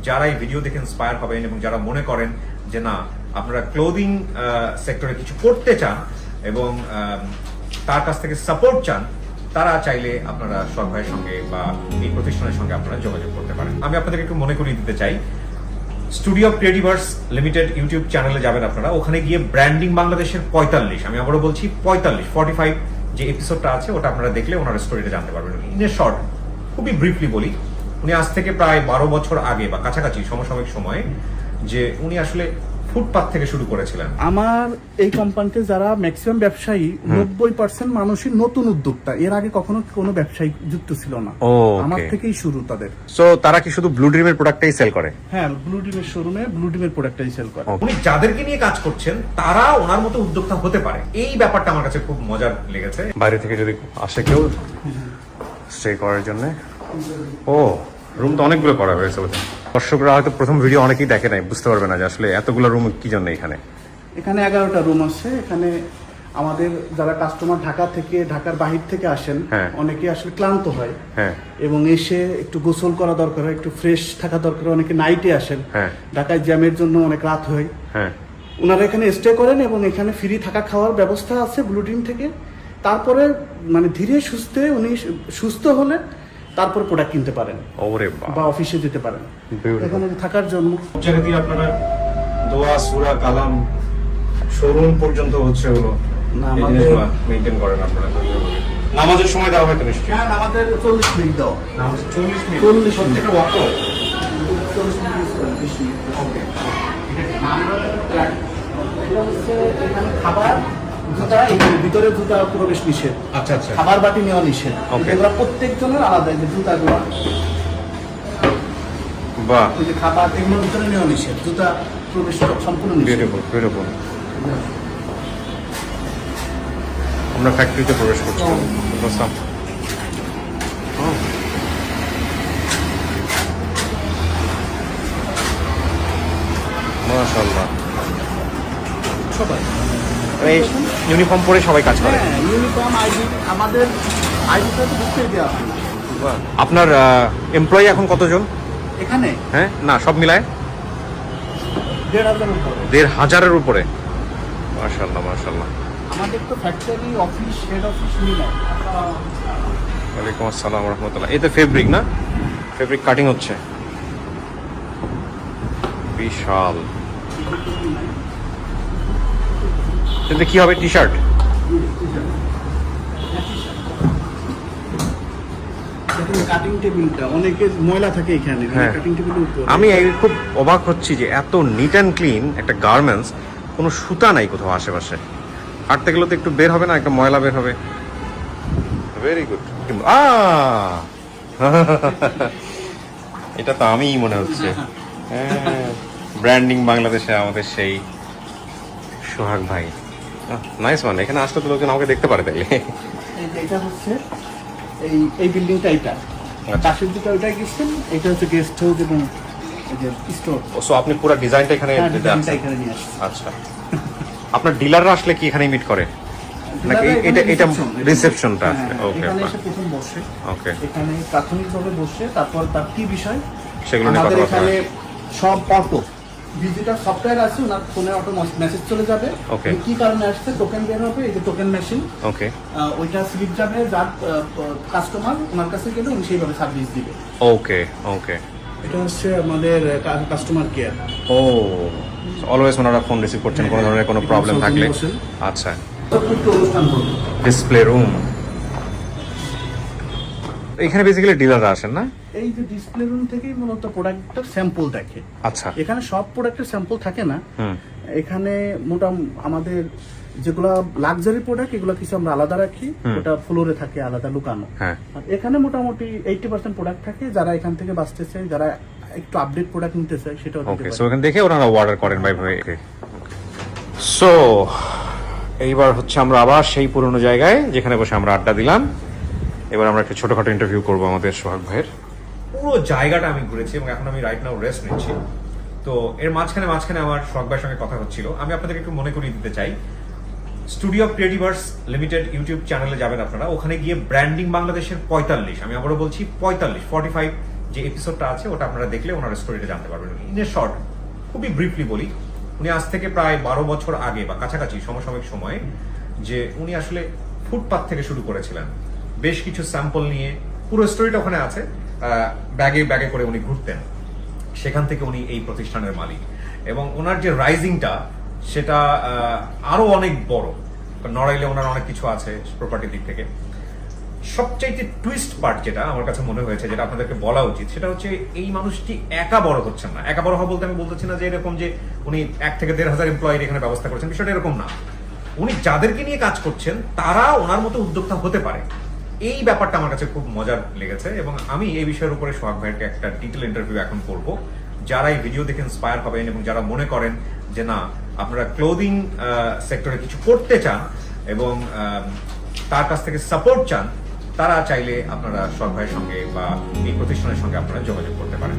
যারা এই ভিডিও দেখে ইন্সপায়ার হবেন এবং যারা মনে করেন যে না আপনারা ক্লোদিং সেক্টরে কিছু করতে চান এবং তার কাছ থেকে সাপোর্ট চান, তারা চাইলে আপনারা সোহাগ ভাইয়ের সঙ্গে বা এই প্রতিষ্ঠানের সঙ্গে আপনারা যোগাযোগ করতে পারেন। আমি আপনাদেরকে একটু মনে করিয়ে দিতে চাই, স্টুডিও ক্রিয়েটিভার্স লিমিটেড ইউটিউব চ্যানেলে যাবেন আপনারা, ওখানে গিয়ে ব্র্যান্ডিং বাংলাদেশের 45, আমি আবারও বলছি 45 যে এপিসোডটা আছে ওটা আপনারা দেখলে ওনার স্টোরিটা জানতে পারবেন। ইন এ শর্ট, খুবই ব্রিফলি বলি, উনি আজ থেকে প্রায় 12 বছর আগে বা কাছাকাছি সমসাময়িক সময়ে যে উনি আসলে ফুটপাথ থেকে শুরু করেছিলেন। আমার এই কোম্পানিতে যারা ম্যাক্সিমাম ব্যবসায়ী 90% মানুষই নতুন উদ্যোক্তা, এর আগে কখনো কোনো ব্যবসায়ী যুক্ত ছিল না। আমার থেকেই শুরু তাদের। সো তারা কি শুধু ব্লু ড্রিমের প্রোডাক্টটাই সেল করে? হ্যাঁ, ব্লু ড্রিমের শোরুমে ব্লু ড্রিমের প্রোডাক্টটাই সেল করে। উনি যাদেরকে নিয়ে কাজ করছেন তারা ওনার মতো উদ্যোক্তা হতে পারে, এই ব্যাপারটা আমার কাছে খুব মজার লেগেছে। বাইরে থেকে যদি আসে কেউ স্টে করার জন্য, ও রুম তো অনেকগুলো করা হয়েছে। দর্শকরা হয়তো প্রথম ভিডিও অনেকেই দেখে নাই, বুঝতে পারবে না যে আসলে এতগুলো রুম কি জন্য এখানে। এখানে 11টা রুম আছে। এখানে আমাদের যারা কাস্টমার ঢাকার বাহির থেকে আসেন, অনেকে আসলে ক্লান্ত হয় এবং এসে একটু গোসল করা দরকার হয়, একটু ফ্রেশ থাকা দরকার, অনেকে নাইটে আসেন, ঢাকায় জ্যামের জন্য অনেক রাত হয়, ওনারা এখানে স্টে করেন এবং এখানে ফ্রি থাকা খাওয়ার ব্যবস্থা আছে ব্লু ড্রিম থেকে। তারপরে মানে ধীরে সুস্থে উনি সুস্থ হলে তারপর প্রোডাক্ট কিনতে পারেন বা অফিসে যেতে পারেন এখানে থাকার জন্য। জায়গা দিয়ে আপনারা দোয়া, সূরা, কালাম, শোরুম পর্যন্ত হচ্ছে হলো মেইনটেইন করেন আপনারা। নামাজের সময় দেওয়া হয় তো নিশ্চয়ই? হ্যাঁ, আমাদের 40 মিনিট দাও। নামাজ 40 মিনিট? 40 থেকে ওয়াক্ত 40 মিনিট। ওকে, এখানে খাবার, জুতা, এখানে ভিতরে জুতা প্রবেশ নিষেধ। আচ্ছা আচ্ছা। খাবার বাটি নেওয়া নিষেধ। এগুলো প্রত্যেকজনের আলাদা, এই যে জুতাগুলো, বাহ, এই যে খাবার এগুলোর ভিতরে নেওয়া নিষেধ, জুতা প্রবেশ সম্পূর্ণ নিষেধ। বিউটিফুল। আমরা ফ্যাক্টরিতে প্রবেশ করছি। মাশাআল্লাহ, সবাই এই ইউনিফর্ম পরে সবাই কাজ করে? হ্যাঁ, ইউনিফর্ম, আইডি, আমাদের আইডিটা তো ঢুকতে দেওয়া হয় না। আপনার এমপ্লয়ি এখন কতজন এখানে? হ্যাঁ, না সব মিলায় 1,500-এর উপরে। 1,500-এর উপরে। মাশাআল্লাহ মাশাআল্লাহ। আমাদের তো ফ্যাক্টরি, অফিস, হেড অফিস মিলায়। ওয়ালাইকুম আসসালাম ওয়া রাহমাতুল্লাহ। এই তো ফেব্রিক না? ফেব্রিক কাটিং হচ্ছে। বিশাল। কিন্তু কি হবে? T shirt? কাটিং টেবিলটা অনেকের ময়লা থাকে এখানে, কাটিং টেবিলের উপর। আমি খুব অবাক হচ্ছি যে এত নিট অ্যান্ড ক্লিন একটা গার্মেন্টস, কোনো সুতা নাই কোথাও আশেপাশে। হাঁটতে গেলে তো একটু বের হবে না, একটা ময়লা বের হবে। Very good. এটা তো আমিই মনে হচ্ছে। ব্র্যান্ডিং বাংলাদেশে আমাদের সেই সোহাগ ভাই। Nice one. এখানে আসলে তো লোকজন আমাকে দেখতে পারে তাইলে। এটা হচ্ছে এই বিল্ডিংটা, এটা পাশের দিকে ওইটা গেছেন, এটা হচ্ছে গেস্ট হাউস এবং স্টোর। সো আপনি পুরো ডিজাইনটা এখানে দিতে আসছেন? এখানে নিয়ে আসছেন। আচ্ছা। আপনার ডিলাররা আসলে কি এখানেই মিট করে নাকি এটা রিসেপশনটা? ওকে, এখানে এসে প্রথম বসে, ওকে, এখানে প্রাথমিকভাবে বসে তারপর তার কি বিষয় সেগুলো নিয়ে আমাদের কথা এখানে সব অটো ডিজিটাল সফটওয়্যার আছে, ওনার ফোনে অটো মেসেজ চলে যাবে কি কারণে আসছে, টোকেন বের হবে, এই যে টোকেন মেশিন, ওকে, ওইটা স্লিপ যাবে যার কাস্টমার, ওনার কাছে গেলে উনি সেইভাবে সার্ভিস দিবে। ওকে ওকে। এটা হচ্ছে আমাদের কাস্টমার কেয়ার। ও, অলওয়েজ ওনারা ফোন রিসিভ করছেন কোনো ধরনের কোনো প্রবলেম থাকলে। আচ্ছা, ডিসপ্লে রুম। এখানে বেসিক্যালি ডিলাররা আসেন না? এই যে ডিসপ্লে রুম থেকেই মূলত প্রোডাক্টের স্যাম্পল দেখে। আচ্ছা, এখানে সব প্রোডাক্টের স্যাম্পল থাকে না। এখানে আমাদের যেগুলো লাক্সারি প্রোডাক্ট, এগুলো কিছু আমরা আলাদা রাখি, ওটা ফ্লোরে থাকে আলাদা লুকানো। আর এখানে মোটামুটি 80% প্রোডাক্ট থাকে, যারা এখান থেকে বাঁচতে চায়, যারা একটু আপডেট প্রোডাক্ট নিতে চায় সেটাও দিতে পারে। সো এখান দেখে ওনারা অর্ডার করেন ভাই। সো এইবার হচ্ছে আমরা আবার সেই পুরনো জায়গায় যেখানে বসে আমরা আড্ডা দিলাম। এবার আমরা একটা ছোটখাটো ইন্টারভিউ করবো আমাদের সোহাগ ভাইয়ের। পুরো জায়গাটা আমি ঘুরেছি এবং এখন আমি রাইট নাও রেস্ট নিচ্ছি। তো এর মাঝখানে আমার সোহাগ ভাইয়ের সঙ্গে কথা হচ্ছিল। আমি আপনাদেরকে একটু মনে করিয়ে দিতে চাই, স্টুডিও ক্রিয়েটিভার্স লিমিটেড ইউটিউব চ্যানেলে যাবেন আপনারা, ওখানে গিয়ে ব্র্যান্ডিং বাংলাদেশের 45, আমি আবারও বলছি 45 যে এপিসোডটা আছে ওটা আপনারা দেখলে ওনার স্টোরিটা জানতে পারবেন। ইন এ শর্ট, খুবই ব্রিফলি বলি, উনি আজ থেকে প্রায় 12 বছর আগে বা কাছাকাছি সমসাময়িক সময়ে যে উনি আসলে ফুটপাথ থেকে শুরু করেছিলেন, বেশ কিছু স্যাম্পল নিয়ে, পুরো স্টোরিটা ওখানে আছে, ব্যাগে ব্যাগে করে উনি ঘুরতেন, সেখান থেকে উনি এই প্রতিষ্ঠানের মালিক। এবং ওনার যে রাইজিংটা সেটা আরো অনেক বড়, নড়াইলে ওনার অনেক কিছু আছে প্রপার্টির দিক থেকে। সবচাইতে টুইস্ট পার্ট যেটা আমার কাছে মনে হয়েছে, যেটা আপনাদেরকে বলা উচিত, সেটা হচ্ছে এই মানুষটি একা বড় হচ্ছেন না। একা বড় হওয়া বলতে আমি বলতেছি না যে এরকম যে উনি 1 থেকে 1,500 এমপ্লয়ির এখানে ব্যবস্থা করছেন, বিষয়টা এরকম না। উনি যাদেরকে নিয়ে কাজ করছেন তারা ওনার মতো উদ্যোক্তা হতে পারে, এই ব্যাপারটা আমার কাছে খুব মজার লেগেছে। এবং আমি এই বিষয়ের উপরে সোহাগ ভাইকে একটা ডিটেল ইন্টারভিউ এখন করব। যারা এই ভিডিও দেখে ইন্সপায়ার হবেন এবং যারা মনে করেন যে না আপনারা ক্লোদিং সেক্টরে কিছু করতে চান এবং তার কাছ থেকে সাপোর্ট চান, তারা চাইলে আপনারা সোহাগ ভাইয়ের সঙ্গে বা এই প্রতিষ্ঠানের সঙ্গে আপনারা যোগাযোগ করতে পারেন।